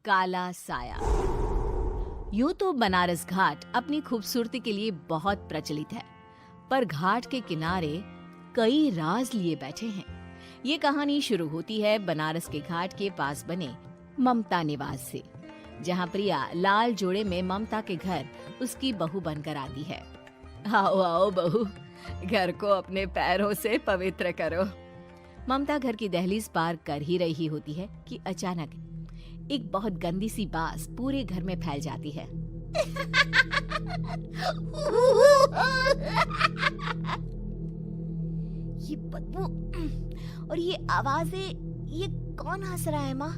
काला साया। यूं तो बनारस घाट अपनी खूबसूरती के लिए बहुत प्रचलित है, पर घाट के किनारे कई राज लिए बैठे हैं। ये कहानी शुरू होती है बनारस के घाट के पास बने ममता निवास से, जहां प्रिया लाल जोड़े में ममता के घर उसकी बहू बनकर आती है। आओ आओ बहू, घर को अपने पैरों से पवित्र करो। ममता घर की दहलीज पार कर ही रही होती है कि अचानक एक बहुत गंदी सी बास पूरे घर में फैल जाती है। ये बदबू और ये आवाजें, ये कौन हंस रहा है माँ?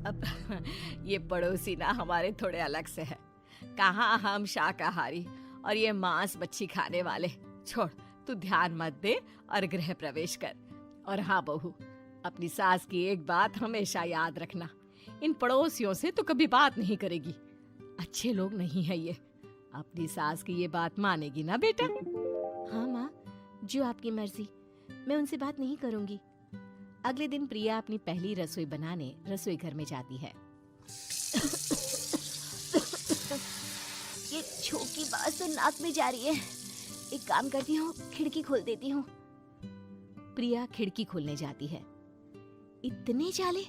अब ये पड़ोसी ना हमारे थोड़े अलग से है। कहाँ हम शाकाहारी और ये मांस मच्छी खाने वाले। छोड़, तू ध्यान मत दे और गृह प्रवेश कर। और हाँ बहू, अपनी सास की एक बात हमेशा याद रखना, इन पड़ोसियों से तो कभी बात नहीं करेगी। अच्छे लोग नहीं है ये। अपनी सास की ये बात मानेगी ना बेटा? हाँ माँ, जो आपकी मर्जी, मैं उनसे बात नहीं करूंगी। अगले दिन प्रिया अपनी पहली रसोई बनाने रसोई घर में जाती है। ये छोकी बात तो नाक में जा रही है। एक काम करती हूँ, खिड़की खोल देती हूँ। प्रिया खिड़की खोलने जाती है। इतने जाले,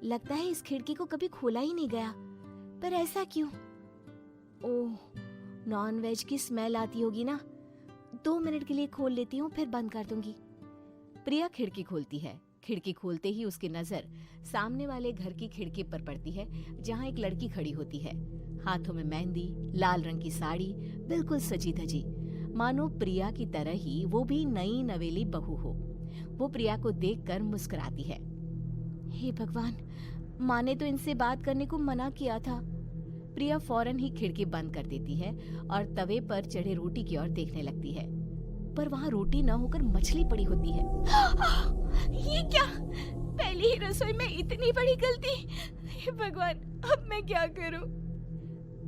लगता है इस खिड़की को कभी खोला ही नहीं गया। पर ऐसा क्यों? ओह, नॉन वेज की स्मेल आती होगी ना। 2 मिनट के लिए खोल लेती हूँ, फिर बंद कर दूंगी। प्रिया खिड़की खोलती है। खिड़की खोलते ही उसकी नजर सामने वाले घर की खिड़की पर पड़ती है, जहाँ एक लड़की खड़ी होती है। हाथों में मेहंदी, लाल रंग की साड़ी, बिल्कुल सजी धजी, मानो प्रिया की तरह ही वो भी नई नवेली बहू हो। वो प्रिया को देखकर मुस्कुराती है। हे भगवान, माँ ने तो इनसे बात करने को मना किया था। प्रिया फौरन ही खिड़की बंद कर देती है और तवे पर चढ़े रोटी की ओर देखने लगती है, पर वहाँ रोटी न होकर मछली पड़ी होती है। ये क्या? पहली ही रसोई में इतनी बड़ी गलती। हे भगवान, अब मैं क्या करूं?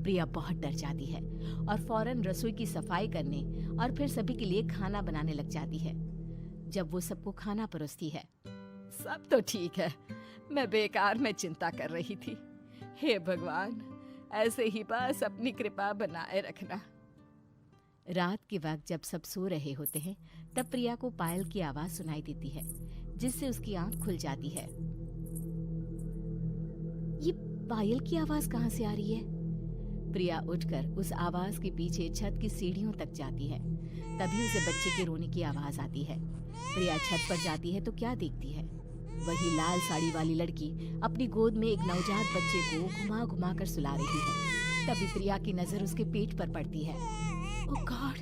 प्रिया बहुत डर जाती है और फौरन रसोई की सफाई करने और फिर सभी के लिए खाना बनाने लग जाती है। जब वो सबको खाना परोसती है, सब तो ठीक है, मैं बेकार में चिंता कर रही थी। हे भगवान, ऐसे ही बस अपनी कृपा बनाए रखना। रात के वक्त जब सब सो रहे होते हैं, तब प्रिया को पायल की आवाज सुनाई देती है, जिससे उसकी आंख खुल जाती है। ये पायल की आवाज कहाँ से आ रही है? प्रिया उठकर उस आवाज के पीछे छत की सीढ़ियों तक जाती है। तभी उसे बच्चे के रोने की आवाज आती है। प्रिया छत पर जाती है तो क्या देखती है? वही लाल साड़ी वाली लड़की अपनी गोद में एक नवजात बच्चे को घुमा घुमा कर सुला रही है। तभी प्रिया की नजर उसके पेट पर पड़ती है। ओह गॉड,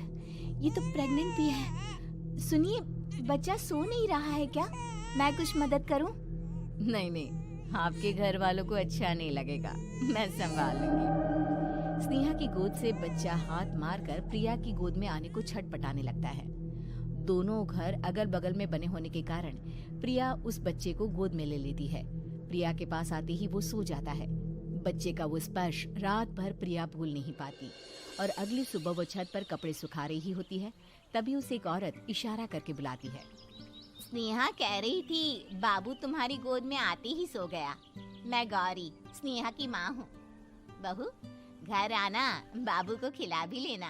ये तो प्रेग्नेंट भी है। सुनिए, बच्चा सो नहीं रहा है क्या? मैं कुछ मदद करूं? नहीं नहीं, आपके घर वालों को अच्छा नहीं लगेगा, मैं संभाल लूंगी। स्नेहा की गोद से बच्चा हाथ मारकर प्रिया की गोद में आने को छटपटाने लगता है। दोनों घर अगल बगल में बने होने के कारण प्रिया उस बच्चे को गोद में ले लेती है। प्रिया के पास आते ही वो सो जाता है। बच्चे का वो स्पर्श रात भर प्रिया भूल नहीं पाती और अगली सुबह वो छत पर कपड़े सुखा रही होती है। तभी उसे एक औरत इशारा करके बुलाती है। स्नेहा कह रही थी बाबू तुम्हारी गोद में आते ही सो गया। मैं गौरी, स्नेहा की माँ हूँ। बहू, घर आना, बाबू को खिला भी लेना।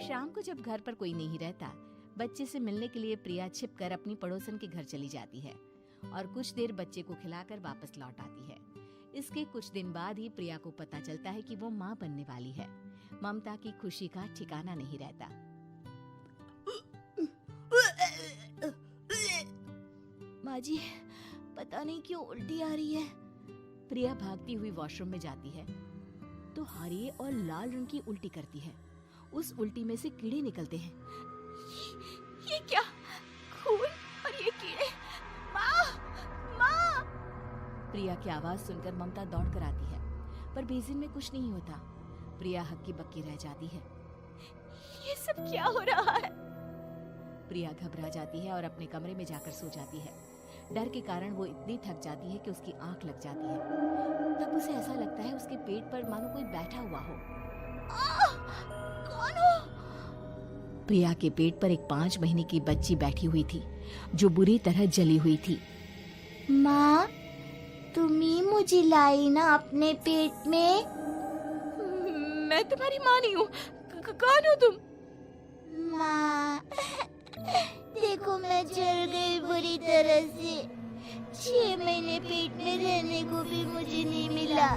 शाम को जब घर पर कोई नहीं रहता, बच्चे से मिलने के लिए प्रिया छिपकर अपनी पड़ोसन के घर चली जाती है और कुछ देर बच्चे को खिलाकर वापस लौट आती है। इसके कुछ दिन बाद ही प्रिया को पता चलता है कि वो माँ बनने वाली है। ममता की खुशी का ठिकाना नहीं रहता। माँ जी, पता नहीं क्यों उल्टी आ रही है। प्रिया भागती हुई वॉशरूम में जाती है तो हरे और लाल रंग की उल्टी करती है। उस उल्टी में से कीड़े निकलते हैं। ये क्या? खून और ये कीड़े! माँ! माँ! प्रिया की आवाज सुनकर ममता दौड़ कर आती है, पर बेसिन में कुछ नहीं होता। प्रिया हक्की बक्की रह जाती है। ये सब क्या हो रहा है? प्रिया घबरा जाती है और अपने कमरे में जाकर सो जाती है। डर के कारण वो इतनी थक जाती है कि उसकी आंख लग जाती है। तब उसे ऐसा लगता है उसके पेट पर मानो कोई बैठा हुआ हो। कौन हो? प्रिया के पेट पर एक 5 महीने की बच्ची बैठी हुई थी, जो बुरी तरह जली हुई थी। माँ, तुम ही मुझे लाई ना अपने पेट में। मैं तुम्हारी माँ नहीं हूँ। कौन हो तुम? माँ, देखो मैं जल गई बुरी तरह से। 6 महीने पेट में रहने को भी मुझे नहीं मिला।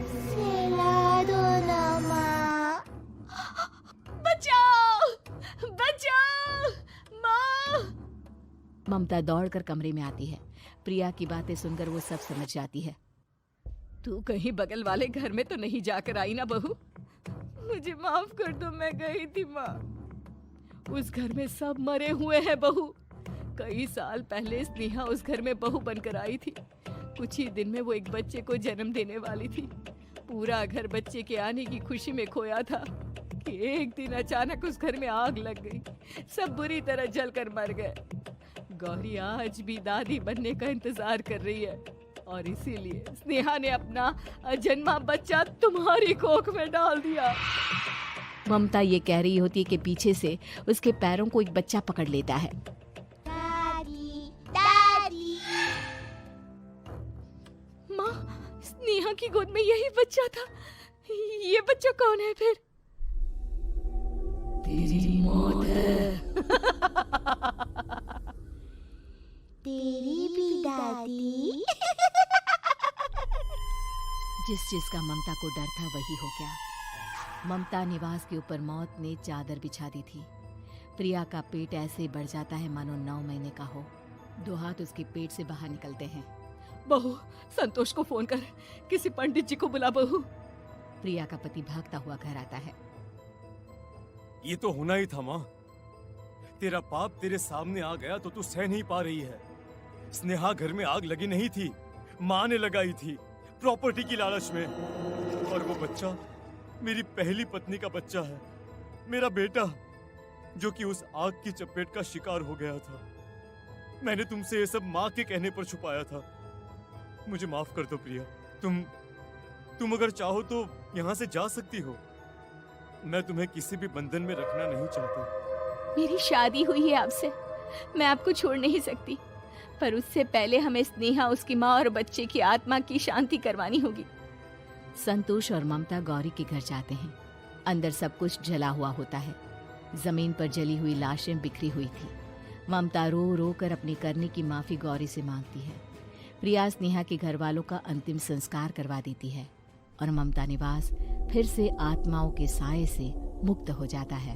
सहला दो ना माँ। बचाओ, बचाओ, माँ! ममता दौड़कर कमरे में आती है। प्रिया की बातें सुनकर वो सब समझ जाती है। तू कहीं बगल वाले घर में तो नहीं जाकर आई ना बहू? मुझे माफ कर दो, मैं गई थी माँ। उस घर में सब मरे हुए हैं बहू। कई साल पहले स्नेहा उस घर में बहू बनकर आई थी। कुछ ही दिन में वो एक बच्चे को जन्म देने वाली थी। पूरा घर बच्चे के आने की खुशी में खोया था कि एक दिन अचानक उस घर में आग लग गई। सब बुरी तरह जलकर मर गए। गौरी आज भी दादी बनने का इंतजार कर रही है और इसीलिए स्नेहा ने अपना अजन्मा बच्चा तुम्हारी कोख में डाल दिया। ममता ये कह रही होती है कि पीछे से उसके पैरों को एक बच्चा पकड़ लेता है। दादी, दादी। माँ, स्नेहा की गोद में यही बच्चा था। ये बच्चा कौन है फिर? तेरी मौत है। तेरी भी दादी। जिस चीज का ममता को डर था वही हो गया। ममता निवास के ऊपर मौत ने चादर बिछा दी थी। प्रिया का पेट ऐसे बढ़ जाता है मानो 9 महीने का हो। 2 हाथ उसके पेट से बाहर निकलते हैं। बहू, संतोष को फोन कर, किसी पंडित जी को बुला बहू। प्रिया का पति भागता हुआ घर आता है। ये तो होना ही था माँ। तेरा पाप तेरे सामने आ गया तो तू सह नहीं पा रही है। स्नेहा घर में आग लगी नहीं थी, माँ ने लगाई थी, प्रॉपर्टी की लालच में। और वो बच्चा मेरी पहली पत्नी का बच्चा है, मेरा बेटा, जो कि उस आग की चपेट का शिकार हो गया था। मैंने तुमसे ये सब माँ के कहने पर छुपाया था। मुझे माफ कर दो प्रिया। तुम अगर चाहो तो यहाँ से जा सकती हो। मैं तुम्हें किसी भी बंधन में रखना नहीं चाहता। मेरी शादी हुई है आपसे, मैं आपको छोड़ नहीं सकती, पर उससे पहले हमें स्नेहा, उसकी माँ और बच्चे की आत्मा की शांति करवानी होगी। संतोष और ममता गौरी के घर जाते हैं। अंदर सब कुछ जला हुआ होता है। जमीन पर जली हुई लाशें बिखरी हुई थी। ममता रो रो कर अपने करने की माफी गौरी से मांगती है। प्रिया स्नेहा के घर वालों का अंतिम संस्कार करवा देती है और ममता निवास फिर से आत्माओं के साए से मुक्त हो जाता है।